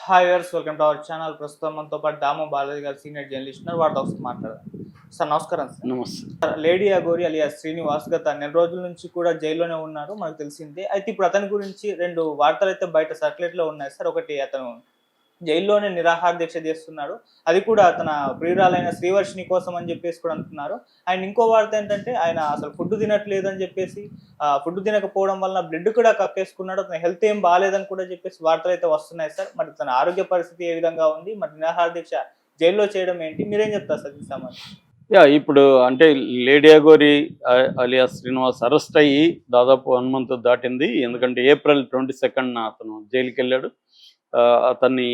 Hi viewers, welcome to our channel. ప్రస్తుతం మనతో పాటు దాము బాలాజీ గారు సీనియర్ జర్నలిస్ట్ ఉన్నారు. వారితో ఒకసారి మాట్లాడదాం. సార్ నమస్కారం. నమస్తే. లేడీ అఘోరి అలియాస్ శ్రీనివాస్ గత నెల రోజుల నుంచి కూడా జైల్లోనే ఉన్నారు, మనకు తెలిసిందే. అయితే ఇప్పుడు అతని గురించి రెండు వార్తలు అయితే బయట సర్క్యులేట్లో ఉన్నాయి సార్. ఒకటి, అతను జైల్లోనే నిరాహార దీక్ష చేస్తున్నాడు, అది కూడా తన ప్రియురాలైన శ్రీవర్షిని కోసం అని చెప్పేసి కూడా అంటున్నారు. అండ్ ఇంకో వార్త ఏంటంటే ఆయన అసలు ఫుడ్ తినట్లేదు అని చెప్పేసి, ఫుడ్ తినకపోవడం వల్ల బ్లడ్ కూడా కక్కేసుకున్నాడు, అతని హెల్త్ ఏం బాగాలేదని కూడా చెప్పేసి వార్తలు అయితే వస్తున్నాయి సార్. మరి తన ఆరోగ్య పరిస్థితి ఏ విధంగా ఉంది, మరి నిరాహార దీక్ష జైల్లో చేయడం ఏంటి, మీరేం చెప్తారు సార్ ఈ సంబంధించి? ఇప్పుడు అంటే lady Aghori alias Srinivas arrest అయ్యి దాదాపు 1 month దాటింది. ఎందుకంటే April 22nd అతను జైలుకి వెళ్ళాడు. అతన్ని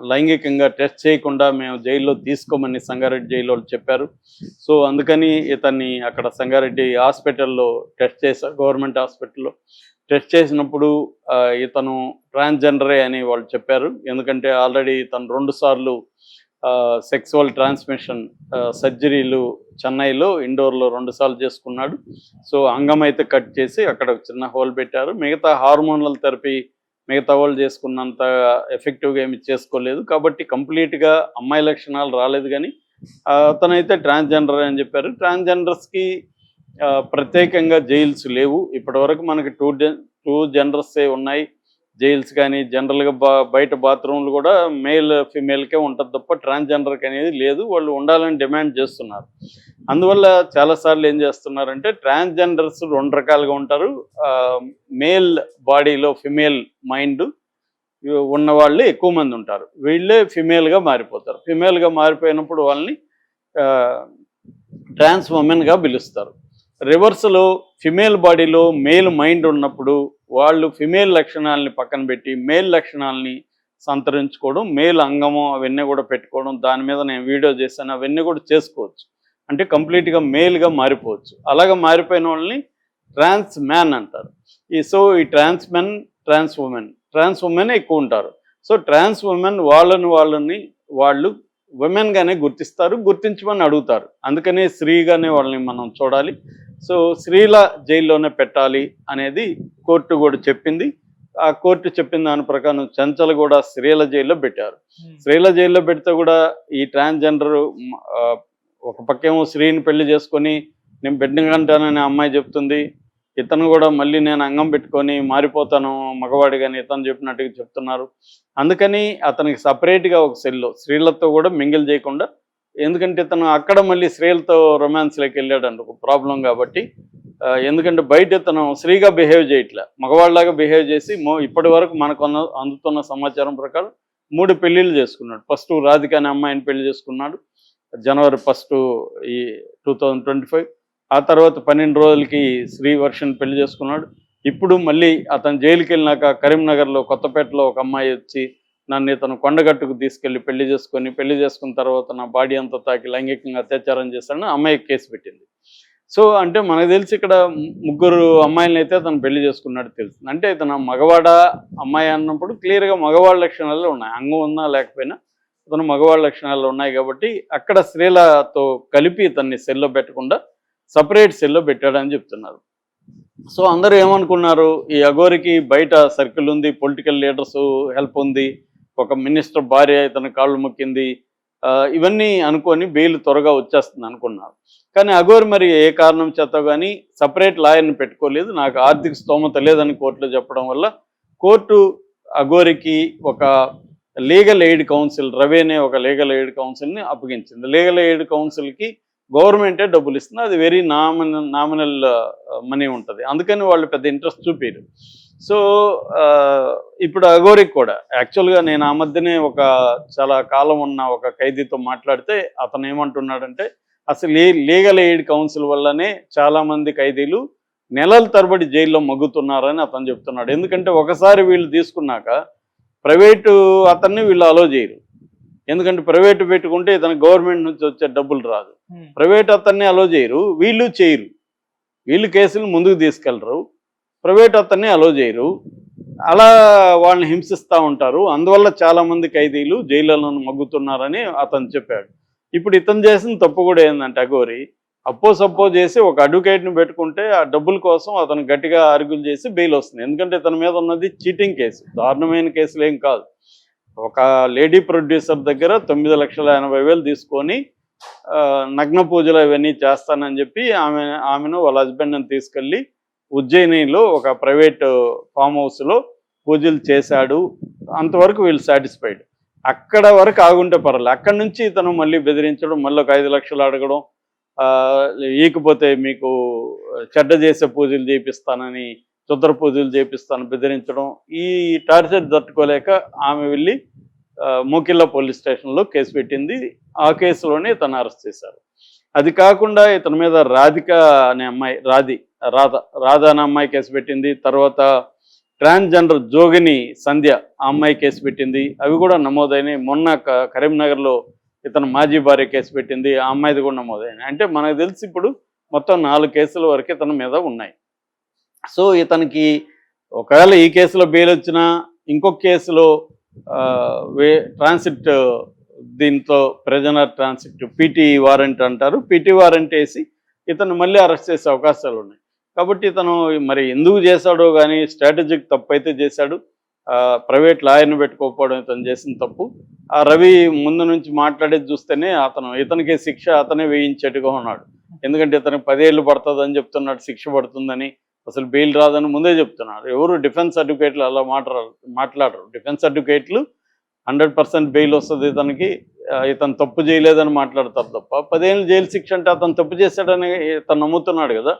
లైంగికంగా టెస్ట్ చేయకుండా మేము జైల్లో తీసుకోమని సంగారెడ్డి జైలు వాళ్ళు చెప్పారు. సో అందుకని ఇతన్ని అక్కడ సంగారెడ్డి హాస్పిటల్లో టెస్ట్ చేశారు. గవర్నమెంట్ హాస్పిటల్లో టెస్ట్ చేసినప్పుడు ఇతను ట్రాన్స్జెండరే అని వాళ్ళు చెప్పారు. ఎందుకంటే ఆల్రెడీ ఇతను 2 సార్లు సెక్సువల్ ట్రాన్స్మిషన్ సర్జరీలు చెన్నైలో ఇండోర్లో 2 సార్లు చేసుకున్నాడు. సో అంగం అయితే కట్ చేసి అక్కడ చిన్న హోల్ పెట్టారు. మిగతా హార్మోనల్ థెరపీ మిగతా వాళ్ళు చేసుకున్నంత ఎఫెక్టివ్గా ఏమి చేసుకోలేదు. కాబట్టి కంప్లీట్గా అమ్మాయి లక్షణాలు రాలేదు. కానీ అతనైతే ట్రాన్స్జెండర్ అని చెప్పారు. ట్రాన్స్జెండర్స్కి ప్రత్యేకంగా జైల్స్ లేవు. ఇప్పటివరకు మనకి టూ జెండర్సే ఉన్నాయి జైల్స్. కానీ జనరల్గా బయట బాత్రూమ్లు కూడా మేల్ ఫిమేల్కే ఉంటుంది తప్ప ట్రాన్స్జెండర్కి అనేది లేదు. వాళ్ళు ఉండాలని డిమాండ్ చేస్తున్నారు. అందువల్ల చాలాసార్లు ఏం చేస్తున్నారంటే ట్రాన్స్జెండర్స్ 2 రకాలుగా ఉంటారు. మేల్ బాడీలో ఫిమేల్ మైండ్ ఉన్నవాళ్ళు ఎక్కువ మంది ఉంటారు. వీళ్ళే ఫిమేల్గా మారిపోతారు. ఫిమేల్గా మారిపోయినప్పుడు వాళ్ళని ట్రాన్స్ ఉమెన్గా పిలుస్తారు. రివర్స్లో ఫిమేల్ బాడీలో మేల్ మైండ్ ఉన్నప్పుడు వాళ్ళు ఫిమేల్ లక్షణాలని పక్కన పెట్టి మేల్ లక్షణాలని సంతరించుకోవడం, మేల్ అంగము అవన్నీ కూడా పెట్టుకోవడం, దాని మీద నేను వీడియో చేశాను, అవన్నీ కూడా చేసుకోవచ్చు. అంటే కంప్లీట్గా మేల్గా మారిపోవచ్చు. అలాగ మారిపోయిన వాళ్ళని ట్రాన్స్ మ్యాన్ అంటారు. ఈ ట్రాన్స్ మెన్, ట్రాన్స్ ఉమెన్ ఎక్కువ ఉంటారు. సో ట్రాన్స్ ఉమెన్ వాళ్ళు ఉమెన్గానే గుర్తిస్తారు, గుర్తించమని అడుగుతారు. అందుకనే స్త్రీగానే వాళ్ళని మనం చూడాలి. సో స్త్రీల జైల్లోనే పెట్టాలి అనేది కోర్టు కూడా చెప్పింది. ఆ కోర్టు చెప్పిన దాని ప్రకారం చెంచల్ కూడా స్త్రీల జైల్లో పెట్టారు. స్త్రీల జైల్లో పెడితే కూడా ఈ ట్రాన్స్జెండర్ ఒక పక్కేమో స్త్రీని పెళ్లి చేసుకొని నేను బిడ్డగంటానని అమ్మాయి చెప్తుంది. ఇతను కూడా మళ్ళీ నేను అంగం పెట్టుకొని మారిపోతాను మగవాడిగాని ఇతను చెప్పినట్టుగా చెప్తున్నారు. అందుకని అతనికి సపరేట్గా ఒక సెల్లో స్త్రీలతో కూడా మింగిల్ చేయకుండా, ఎందుకంటే ఇతను అక్కడ మళ్ళీ స్త్రీలతో రొమాన్స్లోకి వెళ్ళాడంట ఒక ప్రాబ్లం. కాబట్టి ఎందుకంటే బయట ఇతను స్త్రీగా బిహేవ్ చేయట్లే, మగవాళ్ళలాగా బిహేవ్ చేసి ఇప్పటి వరకు మనకు అందుతున్న సమాచారం ప్రకారం 3 పెళ్ళిళ్ళు చేసుకున్నాడు. ఫస్ట్ రాధిక అనే అమ్మాయిని పెళ్లి చేసుకున్నాడు January 1 ఈ 2025. ఆ తర్వాత 12 రోజులకి శ్రీవర్షిని పెళ్లి చేసుకున్నాడు. ఇప్పుడు మళ్ళీ అతను జైలుకి వెళ్ళినాక కరీంనగర్లో కొత్తపేటలో ఒక అమ్మాయి వచ్చి నన్ను ఇతను కొండగట్టుకు తీసుకెళ్ళి పెళ్లి చేసుకున్న తర్వాత నా బాడీ అంతా తాకి లైంగికంగా అత్యాచారం చేశాడని అమ్మాయి కేసు పెట్టింది. సో అంటే మనకు తెలిసి ఇక్కడ 3 అమ్మాయిలను అయితే అతను పెళ్లి చేసుకున్నట్టు తెలుస్తుంది. అంటే ఇతను మగవాడ అమ్మాయి అన్నప్పుడు క్లియర్గా మగవాళ్ళ లక్షణాలు ఉన్నాయి. అంగం ఉన్నా లేకపోయినా అతను మగవాళ్ళ లక్షణాలు ఉన్నాయి. కాబట్టి అక్కడ స్త్రీలతో కలిపి ఇతన్ని సెల్లో పెట్టకుండా సపరేట్ సెల్లో పెట్టాడని చెప్తున్నారు. సో అందరూ ఏమనుకున్నారు, ఈ అఘోరికి బయట సర్కిల్ ఉంది, పొలిటికల్ లీడర్స్ హెల్ప్ ఉంది, ఒక మినిస్టర్ భార్య ఇతను కాళ్ళు మొక్కింది, ఇవన్నీ అనుకొని బెయిల్ త్వరగా వచ్చేస్తుంది అనుకున్నారు. కానీ అఘోరి మరి ఏ కారణం చేత కానీ సపరేట్ లాయర్ని పెట్టుకోలేదు. నాకు ఆర్థిక స్తోమత లేదని కోర్టులో చెప్పడం వల్ల కోర్టు అఘోరికి ఒక లీగల్ ఎయిడ్ కౌన్సిల్, రవి అనే ఒక లీగల్ ఎయిడ్ కౌన్సిల్ని అప్పగించింది. లీగల్ ఎయిడ్ కౌన్సిల్కి గవర్నమెంటే డబ్బులు ఇస్తుంది. అది వెరీ నామినల్ మనీ ఉంటుంది. అందుకని వాళ్ళు పెద్ద ఇంట్రెస్ట్ చూపారు. సో ఇప్పుడు అఘోరికి కూడా యాక్చువల్గా నేను ఆ మధ్యనే ఒక చాలా కాలం ఉన్న ఒక ఖైదీతో మాట్లాడితే అతను ఏమంటున్నాడంటే అసలు లీగల్ ఎయిడ్ కౌన్సిల్ వల్లనే చాలామంది ఖైదీలు నెలల తరబడి జైల్లో మగ్గుతున్నారని అతను చెప్తున్నాడు. ఎందుకంటే ఒకసారి వీళ్ళు తీసుకున్నాక ప్రైవేటు అతన్ని వీళ్ళు అలో చేయరు. ఎందుకంటే ప్రైవేటు పెట్టుకుంటే ఇతను గవర్నమెంట్ నుంచి వచ్చే డబ్బులు రాదు. ప్రైవేట్ అతన్ని అలో చేయరు, వీళ్ళు చేయరు. వీళ్ళు కేసులు ముందుకు తీసుకెళ్ళరు, ప్రైవేట్ అతన్ని అలో చేయరు. అలా వాళ్ళని హింసిస్తూ ఉంటారు. అందువల్ల చాలామంది ఖైదీలు జైళ్ళలో మగ్గుతున్నారని అతను చెప్పాడు. ఇప్పుడు ఇతను చేసిన తప్పు కూడా ఏంటంటే అఘోరి అప్పో సప్పో చేసి ఒక అడ్వకేట్ని పెట్టుకుంటే ఆ డబ్బుల కోసం అతను గట్టిగా ఆర్గ్యూలు చేసి బెయిల్ వస్తుంది. ఎందుకంటే ఇతని మీద ఉన్నది చీటింగ్ కేసు, దారుణమైన కేసులు ఏం కాదు. ఒక లేడీ ప్రొడ్యూసర్ దగ్గర 9,80,000 తీసుకొని నగ్న పూజలు అవన్నీ చేస్తానని చెప్పి ఆమెను వాళ్ళ హస్బెండ్ని తీసుకెళ్ళి ఉజ్జయినిలో ఒక ప్రైవేట్ ఫామ్ హౌస్లో పూజలు చేశాడు. అంతవరకు వీళ్ళు సాటిస్ఫైడ్. అక్కడ వరకు ఆగుంటే పర్వాలేదు. అక్కడి నుంచి ఇతను మళ్ళీ బెదిరించడం, మళ్ళీ ఒక 5 లక్షలు అడగడం, ఈకపోతే మీకు చెడ్డ చేసే పూజలు చేపిస్తానని, క్షుద్ర పూజలు చేపిస్తాను బెదిరించడం, ఈ టార్చర్ తట్టుకోలేక ఆమె వెళ్ళి మోకిళ్ళ పోలీస్ స్టేషన్లో కేసు పెట్టింది. ఆ కేసులోనే ఇతను అరెస్ట్ చేశారు. అది కాకుండా ఇతని మీద రాధిక అనే అమ్మాయి, రాధ అనే అమ్మాయి కేసు పెట్టింది. తర్వాత ట్రాన్స్జెండర్ జోగిని సంధ్య ఆ అమ్మాయి కేసు పెట్టింది. అవి కూడా నమోదైనవి. మొన్న కరీంనగర్లో ఇతను మాజీ భార్య కేసు పెట్టింది, ఆ అమ్మాయిది కూడా నమోదైనవి. అంటే మనకు తెలిసి ఇప్పుడు మొత్తం 4 కేసుల వరకు ఇతని మీద ఉన్నాయి. సో ఇతనికి ఒకవేళ ఈ కేసులో బెయిల్ వచ్చినా ఇంకొక కేసులో ట్రాన్సిట్, దీంతో ప్రిజనర్ ట్రాన్సిట్ పీటీ వారెంట్ అంటారు, పీటీ వారెంట్ వేసి ఇతను మళ్ళీ అరెస్ట్ చేసే అవకాశాలు ఉన్నాయి. కాబట్టి ఇతను మరి ఎందుకు చేశాడో కానీ స్ట్రాటజిక్ తప్పు అయితే చేశాడు. ప్రైవేట్ లాయర్ని పెట్టుకోకపోవడం ఇతను చేసిన తప్పు. ఆ రవి ముందు నుంచి మాట్లాడేది చూస్తేనే ఇతనికి శిక్ష అతనే వేయించేట్టుగా ఉన్నాడు. ఎందుకంటే ఇతనికి 10 ఏళ్ళు పడుతుందని చెప్తున్నాడు, శిక్ష పడుతుందని, అసలు బెయిల్ రాదని ముందే చెప్తున్నారు. ఎవరు డిఫెన్స్ అడ్వకేట్లు అలా మాట్లాడరు. డిఫెన్స్ అడ్వకేట్లు 100% బెయిల్ వస్తుంది ఇతనికి, ఇతను తప్పు చేయలేదని మాట్లాడతారు తప్ప 10 ఏళ్ళు జైలు శిక్ష అంటే అతను తప్పు చేశాడని ఇతను నమ్ముతున్నాడు కదా.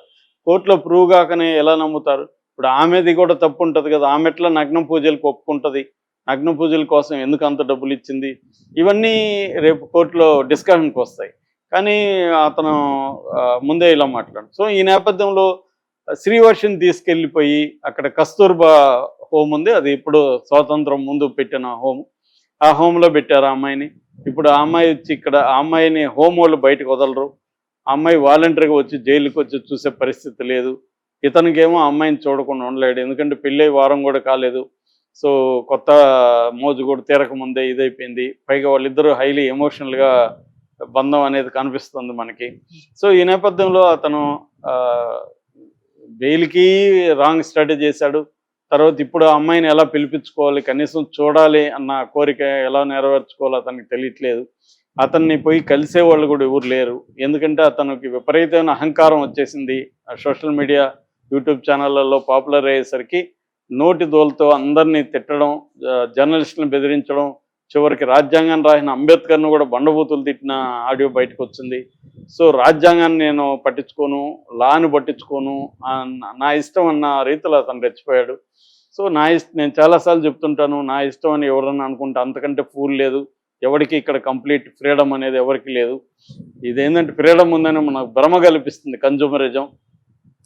కోర్టులో ప్రూవ్ కాకనే ఎలా నమ్ముతారు? ఇప్పుడు ఆమెది కూడా తప్పు ఉంటుంది కదా. ఆమె ఎట్లా నగ్న పూజలకు ఒప్పుకుంటుంది? నగ్న పూజల కోసం ఎందుకు అంత డబ్బులు ఇచ్చింది? ఇవన్నీ రేపు కోర్టులో డిస్కషన్కి వస్తాయి. కానీ అతను ముందే ఇలా మాట్లాడు. సో ఈ నేపథ్యంలో శ్రీవర్షిని తీసుకెళ్ళిపోయి అక్కడ కస్తూర్బా హోమ్ ఉంది, అది ఇప్పుడు స్వాతంత్రం ముందు పెట్టిన హోమ్, ఆ హోమ్లో పెట్టారు ఆ అమ్మాయిని. ఇప్పుడు ఆ అమ్మాయి వచ్చి ఇక్కడ ఆ అమ్మాయిని హోమ్ వాళ్ళు బయటకు వదలరు. ఆ అమ్మాయి వాలంటరీగా వచ్చి జైలుకి వచ్చి చూసే పరిస్థితి లేదు. ఇతనికేమో ఆ అమ్మాయిని చూడకుండా ఉండలేడు, ఎందుకంటే పెళ్ళై వారం కూడా కాలేదు. సో కొత్త మోజు కూడా తీరకముందే ఇదైపోయింది. పైగా వాళ్ళిద్దరూ హైలీ ఎమోషనల్గా బంధం అనేది కనిపిస్తుంది మనకి. సో ఈ నేపథ్యంలో అతను బెయిల్కి రాంగ్ స్ట్రాటజీ చేశాడు. తర్వాత ఇప్పుడు ఆ అమ్మాయిని ఎలా పిలిపించుకోవాలి, కనీసం చూడాలి అన్న కోరిక ఎలా నెరవేర్చుకోవాలో అతనికి తెలియట్లేదు. అతన్ని పోయి కలిసే వాళ్ళు కూడా ఎవరు లేరు. ఎందుకంటే అతనికి విపరీతమైన అహంకారం వచ్చేసింది. సోషల్ మీడియా, యూట్యూబ్ ఛానళ్ళల్లో పాపులర్ అయ్యేసరికి నోటి దోలతో అందరినీ తిట్టడం, జర్నలిస్టులను బెదిరించడం, చివరికి రాజ్యాంగాన్ని రాసిన అంబేద్కర్ను కూడా బండబూతులు తిట్టిన ఆడియో బయటకు వచ్చింది. సో రాజ్యాంగాన్ని నేను పట్టించుకోను, లాను పట్టించుకోను, నా ఇష్టం అన్న రీతిలో అతను రెచ్చిపోయాడు. సో నేను చాలాసార్లు చెప్తుంటాను, నా ఇష్టం అని ఎవరన్నా అనుకుంటే అంతకంటే ఫూల్ లేదు. ఎవరికి ఇక్కడ కంప్లీట్ ఫ్రీడమ్ అనేది ఎవరికి లేదు. ఇదేంటంటే ఫ్రీడమ్ ఉందని మనకు భ్రమ కల్పిస్తుంది కన్జ్యూమరిజం.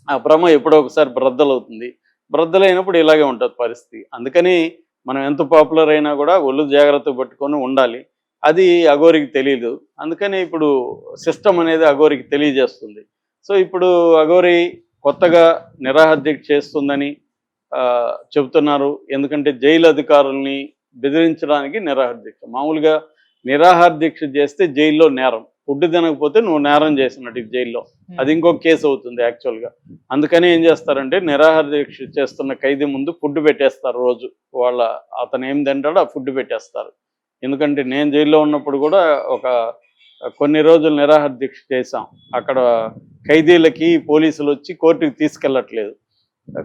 ఆ భ్రమ ఎప్పుడో ఒకసారి బ్రద్దలవుతుంది. బ్రద్దలైనప్పుడు ఇలాగే ఉంటుంది పరిస్థితి. అందుకని మనం ఎంత పాపులర్ అయినా కూడా ఒళ్ళు జాగ్రత్త పట్టుకొని ఉండాలి. అది అఘోరికి తెలియదు. అందుకని ఇప్పుడు సిస్టమ్ అనేది అఘోరికి తెలియజేస్తుంది. సో ఇప్పుడు అఘోరి కొత్తగా నిరాహార దీక్ష చేస్తుందని చెబుతున్నారు. ఎందుకంటే జైలు అధికారుల్ని బెదిరించడానికి నిరాహార దీక్ష. మామూలుగా నిరాహార దీక్ష చేస్తే జైల్లో నేరం, ఫుడ్ తినకపోతే నువ్వు నేరం చేసినట్టు జైల్లో, అది ఇంకొక కేసు అవుతుంది యాక్చువల్గా. అందుకని ఏం చేస్తారంటే నిరాహార దీక్ష చేస్తున్న ఖైదీ ముందు ఫుడ్ పెట్టేస్తారు రోజు. అతను ఏం తింటాడో ఆ ఫుడ్ పెట్టేస్తారు. ఎందుకంటే నేను జైల్లో ఉన్నప్పుడు కూడా కొన్ని రోజులు నిరాహార దీక్ష చేశాం. అక్కడ ఖైదీలకి పోలీసులు వచ్చి కోర్టుకి తీసుకెళ్ళట్లేదు.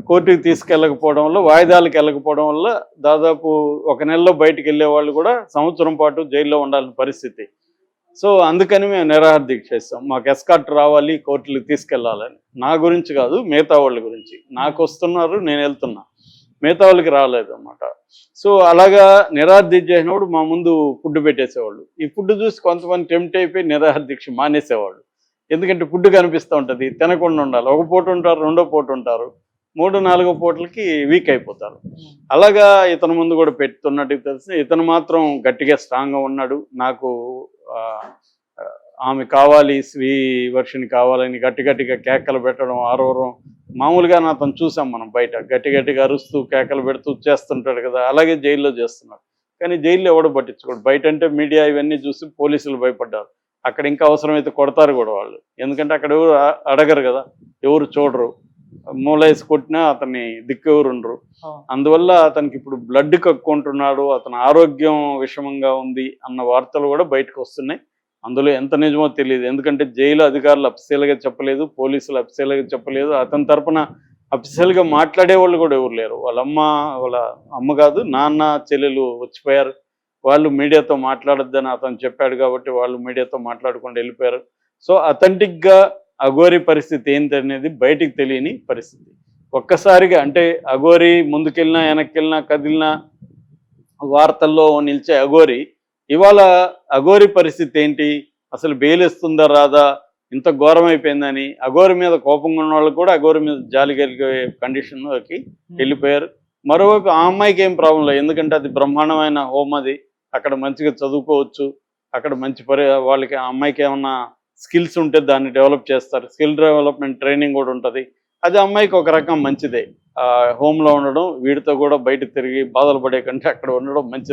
కోర్టుకి తీసుకెళ్ళకపోవడం వల్ల, వాయిదాలకు వెళ్ళకపోవడం వల్ల దాదాపు 1 నెలలో బయటికి వెళ్ళే వాళ్ళు కూడా సంవత్సరం పాటు జైల్లో ఉండాల్సిన పరిస్థితి. సో అందుకని మేము నిరాహార దీక్ష చేస్తాం. మాకు ఎస్కార్ట్ రావాలి, కోర్టులకు తీసుకెళ్ళాలని. నా గురించి కాదు, మిగతా వాళ్ళ గురించి. నాకు వస్తున్నారు, నేను వెళ్తున్నా, మిగతా వాళ్ళకి రాలేదు అన్నమాట. సో అలాగా నిరాహార దీక్ష చేసినప్పుడు మా ముందు ఫుడ్ పెట్టేసేవాళ్ళు. ఈ ఫుడ్ చూసి కొంతమంది టెంప్ట్ అయిపోయి నిరాహార దీక్ష మానేసేవాళ్ళు. ఎందుకంటే ఫుడ్ కనిపిస్తూ ఉంటుంది, తినకుండా ఉండాలి. ఒక పూట ఉంటారు, 2వ పూట ఉంటారు, 3, 4వ పూటలకి వీక్ అయిపోతారు. అలాగా ఇతను ముందు కూడా పెడుతున్నట్టు తెలిసి ఇతను మాత్రం గట్టిగా స్ట్రాంగ్గా ఉన్నాడు. నాకు ఆమె కావాలి, శ్రీవర్షిని కావాలని గట్టిగా కేకలు పెట్టడం, ఆరవరం. మామూలుగా అతను చూసాం మనం బయట గట్టిగా అరుస్తూ కేకలు పెడుతూ చేస్తుంటాడు కదా, అలాగే జైల్లో చేస్తున్నాడు. కానీ జైల్లో ఎవడో పట్టించుకోడు. బయట అంటే మీడియా ఇవన్నీ చూసి పోలీసులు భయపడ్డారు. అక్కడ ఇంకా అవసరమైతే కొడతారు కూడా వాళ్ళు, ఎందుకంటే అక్కడ ఎవరు అడగరు కదా, ఎవరు చూడరు, మూలేసి కొట్టినా అతన్ని దిక్కు ఎవరు ఉండరు. అవును. అందువల్ల అతనికి ఇప్పుడు బ్లడ్ కక్కుంటున్నాడు, అతని ఆరోగ్యం విషమంగా ఉంది అన్న వార్తలు కూడా బయటకు వస్తున్నాయి. అందులో ఎంత నిజమో తెలియదు, ఎందుకంటే జైలు అధికారులు అఫీషియల్గా చెప్పలేదు, పోలీసులు అఫీషియల్గా చెప్పలేదు, అతని తరపున అఫీషియల్గా మాట్లాడే వాళ్ళు కూడా ఎవరు లేరు. వాళ్ళ అమ్మ కాదు, నాన్న చెల్లెలు వచ్చిపోయారు. వాళ్ళు మీడియాతో మాట్లాడొద్దని అతను చెప్పాడు కాబట్టి వాళ్ళు మీడియాతో మాట్లాడకుండా వెళ్ళిపోయారు. సో అథెంటిక్గా అఘోరి పరిస్థితి ఏంటి అనేది బయటికి తెలియని పరిస్థితి. ఒక్కసారిగా అంటే అఘోరి ముందుకెళ్ళినా వెనక్కి కదిలినా వార్తల్లో నిలిచే అఘోరి ఇవాళ అఘోరి పరిస్థితి ఏంటి, అసలు బెయిల్ ఇస్తుందా రాదా, ఇంత ఘోరం అయిపోయిందని అఘోరి మీద కోపంగా ఉన్న వాళ్ళు కూడా అఘోరి మీద జాలి కలిగే కండిషన్లోకి వెళ్ళిపోయారు. మరోవైపు ఆ అమ్మాయికి ఏం ప్రాబ్లం లేదు, ఎందుకంటే అది బ్రహ్మాండమైన హోమ్, అది అక్కడ మంచిగా చదువుకోవచ్చు, అక్కడ మంచి వాళ్ళకి ఆ అమ్మాయికి ఏమన్నా స్కిల్స్ ఉంటే దాన్ని డెవలప్ చేస్తారు, స్కిల్ డెవలప్మెంట్ ట్రైనింగ్ కూడా ఉంటుంది. అది అమ్మాయికి ఒక రకం మంచిదే. హోమ్లో ఉండడం, వీడితో కూడా బయట తిరిగి బాధలు పడే కంటే అక్కడ ఉండడం మంచిది.